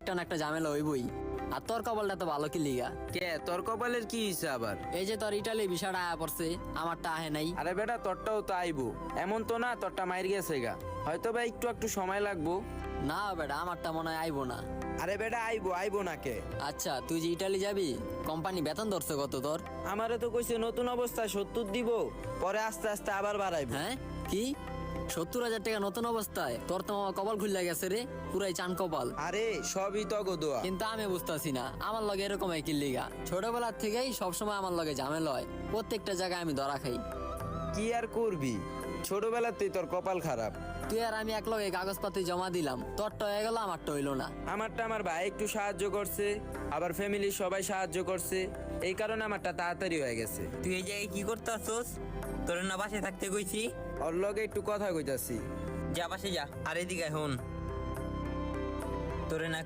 একটা না একটা ঝামেলা হইবই। আর তোর কপালটা তো ভালো কি লিগা? কে তোর কপালের কি হিসা আবার? এই যে তোর ইটালি ভিসাটা আয়া পড়ছে, আমারটা আহে নাই। আরে বেটা তোরটাও তো আইবো, এমন তো না তোরটা মাইর গেছে গা, হয়তো বা একটু সময় লাগবো। না বেটা, আমারটা মনে হয় আইবো না। আরে বেটা আইবো না কে? আচ্ছা, তুই যে ইটালি যাবি, কোম্পানি বেতন ধরছে কত তোর? আমারে তো কইছে নতুন অবস্থায় 70 দিব, পরে আস্তে আস্তে আবার বাড়াইবো। হ্যাঁ কি 70,000 টাকা নতুন অবস্থায়? তোর তো মামা কপাল খুললা গেছে রে, পুরাই চান কপাল। আরে সবই তো দোয়া। কিন্তু আমি বুঝতেছি না আমার লগে এরকম একই লিগা। ছোটবেলার থেকেই সবসময় আমার লগে ঝামেলা হয়, প্রত্যেকটা জায়গায় আমি ধরা খাই। কি আর করবি, ছোটবেলাতেই তোর কপাল খারাপ। তুই আর আমি এক লগে কাগজপাতি জমা দিলাম, তোরটা হয়ে গেল, আমারটা হইলো না। আমারটা আমার ভাই একটু সাহায্য করছে, আবার ফ্যামিলির সবাই সাহায্য করছে, এই কারণে আমারটা তাড়াতাড়ি হয়ে গেছে। তুই এই জায়গায় কি করতে আসছস? তোর না বাসে থাকতে কইছি, ওর লগে একটু কথা কইতাছি। যা বাসে যা। আর এদিকে হন, তোরে না